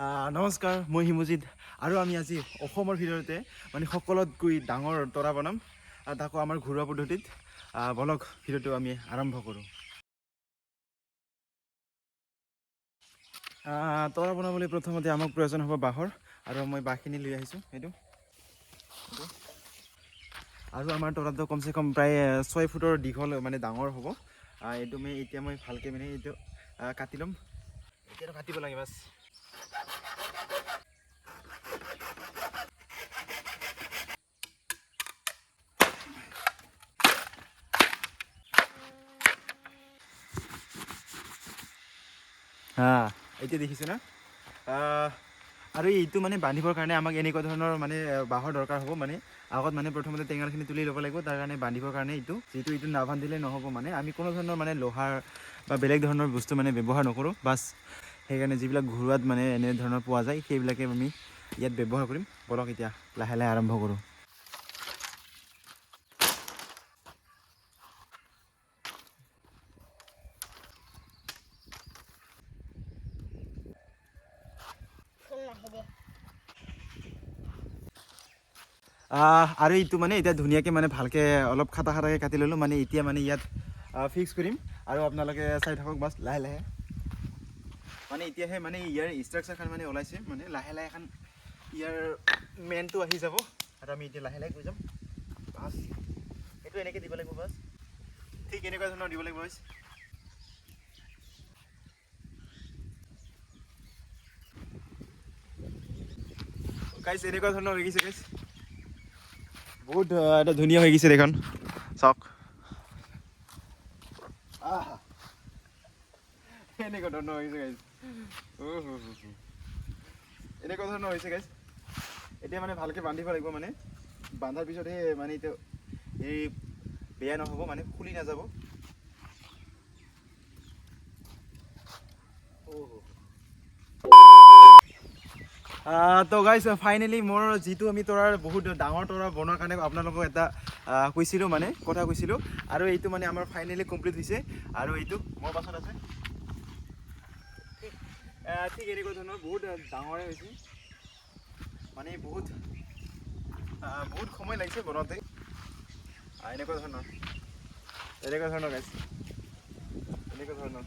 নমস্কাৰ, মই হিমজিত আৰু আমি আজি অসমৰ ভিতৰতে মানে সকলোতকৈ ডাঙৰ তৰা বনাম তাকো আমাৰ ঘৰুৱা পদ্ধতিত। বলক ভিডিঅ'টো আমি আৰম্ভ কৰোঁ। তৰা বনাবলৈ প্ৰথমতে আমাক প্ৰয়োজন হ'ব বাঁহৰ, আৰু মই বাঁহখিনি লৈ আহিছোঁ। সেইটো আৰু আমাৰ তৰাটো কমচে কম প্ৰায় 6 ফুটৰ দীঘল মানে ডাঙৰ হ'ব। এইটো এতিয়া মই ভালকৈ মানে এইটো কাটি ল'ম। এতিয়াতো কাটিব লাগে বাছ। এতিয়া দেখিছে না। আৰু এইটো মানে বান্ধিবৰ কাৰণে আমাক এনেকুৱা ধৰণৰ মানে বাঁহৰ দৰকাৰ হ'ব। মানে আগত মানে প্ৰথমতে টেঙাৰখিনি তুলি ল'ব লাগিব। তাৰ কাৰণে বান্ধিবৰ কাৰণে এইটো নাবান্ধিলে নহ'ব। মানে আমি কোনো ধৰণৰ মানে লোহাৰ বা বেলেগ ধৰণৰ বস্তু মানে ব্যৱহাৰ নকৰোঁ। বাছ সেইকাৰণে যিবিলাক ঘৰুৱাত মানে এনে ধৰণৰ পোৱা যায় সেইবিলাকে আমি ইয়াত ব্যৱহাৰ কৰিম। বলক এতিয়া লাহে লাহে আৰম্ভ কৰোঁ। আৰু এইটো মানে এতিয়া ধুনীয়াকৈ মানে ভালকৈ অলপ খাটাকৈ কাটি ল'লোঁ। মানে এতিয়া মানে ইয়াত ফিক্স কৰিম আৰু আপোনালোকে চাই থাকক বাছ লাহে লাহে। মানে এতিয়াহে মানে ইয়াৰ ষ্ট্ৰাকচাৰখন মানে ওলাইছে। মানে লাহে লাহে এখন ইয়াৰ মেইনটো আহি যাব আৰু আমি এতিয়া লাহে লাহে গৈ যাম। বাছ এইটো এনেকৈ দিব লাগিব। বাছ ঠিক এনেকুৱা ধৰণৰ দিব লাগিব। বাছ গাইছ এনেকুৱা ধৰণৰ হৈ গৈছে। গাইছ বহুত এটা ধুনীয়া হৈ গৈছে দেখোন, চাওক। এনেকুৱা ধৰণৰ হৈছে গাইছ। এনেকুৱা ধৰণৰ হৈছে গাইছ। এতিয়া মানে ভালকৈ বান্ধিব লাগিব। মানে বান্ধাৰ পিছতহে মানে এতিয়া এই বেয়া নহ'ব, মানে খুলি নাযাব। তো গাইছ ফাইনেলি মোৰ যিটো আমি তৰাৰ বহুত ডাঙৰ তৰা বনোৱাৰ কাৰণে আপোনালোকক এটা কৈছিলোঁ, মানে কথা কৈছিলোঁ। আৰু এইটো মানে আমাৰ ফাইনেলি কমপ্লিট হৈছে। আৰু এইটো মোৰ পাছত আছে। ঠিক এনেকুৱা ধৰণৰ বহুত ডাঙৰে হৈছে। মানে বহুত সময় লাগিছে বনাওঁতে। এনেকুৱা ধৰণৰ গাইছ, এনেকুৱা ধৰণৰ।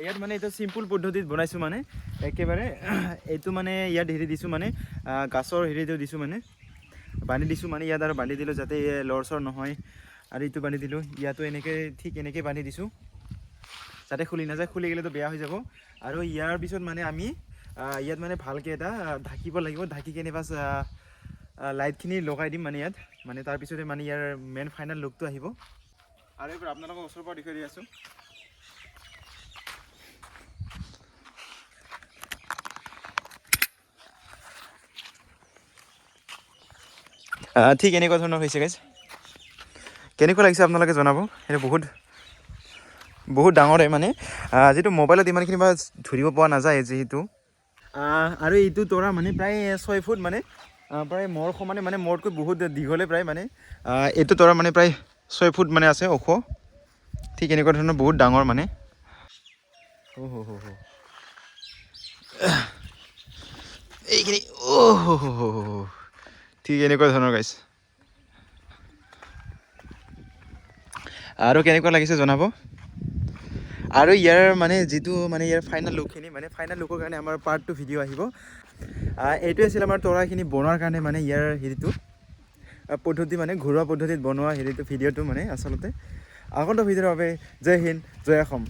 ইয়াত মানে এটা চিম্পুল পদ্ধতিত বনাইছোঁ। মানে একেবাৰে এইটো মানে ইয়াত হেৰি দিছোঁ, মানে গাছৰ হেৰিটো দিছোঁ, মানে বান্ধি দিছোঁ। মানে ইয়াত আৰু বান্ধি দিলোঁ যাতে লৰচৰ নহয়। আৰু এইটো বান্ধি দিলোঁ ইয়াতো এনেকৈ, ঠিক এনেকৈ বান্ধি দিছোঁ যাতে খুলি নাযায়। খুলি গ'লেতো বেয়া হৈ যাব। আৰু ইয়াৰ পিছত মানে আমি ইয়াত মানে ভালকৈ এটা ঢাকিব লাগিব। ঢাকি কেনে বাছ লাইটখিনি লগাই দিম। মানে ইয়াত মানে তাৰপিছতে মানে ইয়াৰ মেইন ফাইনেল লুকটো আহিব। আৰু এইবাৰ আপোনালোকক ওচৰৰ পৰা দেখুৱাই দি আছোঁ। ঠিক এনেকুৱা ধৰণৰ হৈছে গাইছ। কেনেকুৱা লাগিছে আপোনালোকে জনাব। সেইটো বহুত ডাঙৰে, মানে যিটো মোবাইলত ইমানখিনি বা ধৰিব পৰা নাযায় যিহেতু। আৰু এইটো তৰা মানে প্ৰায় 6 ফুট, মানে প্ৰায় মোৰ সমানে, মানে মোৰতকৈ বহুত দীঘলে প্ৰায়। মানে এইটো তৰা মানে প্ৰায় 6 ফুট মানে আছে ওখ। ঠিক এনেকুৱা ধৰণৰ বহুত ডাঙৰ মানে। এইখিনি ঠিক এনেকুৱা ধৰণৰ গাইছ। আৰু কেনেকুৱা লাগিছে জনাব। আৰু ইয়াৰ মানে যিটো মানে ইয়াৰ ফাইনেল লুকখিনি, মানে ফাইনেল লুকৰ কাৰণে আমাৰ পাৰ্ট 2 ভিডিঅ' আহিব। এইটোৱে আছিল আমাৰ তৰাখিনি বনোৱাৰ কাৰণে, মানে ইয়াৰ হেৰিটো পদ্ধতি, মানে ঘৰুৱা পদ্ধতিত বনোৱা হেৰিটো ভিডিঅ'টো, মানে আচলতে আগন্তুক ভিডিঅ'ৰ বাবে জয় হিন্দ, জয় অসম।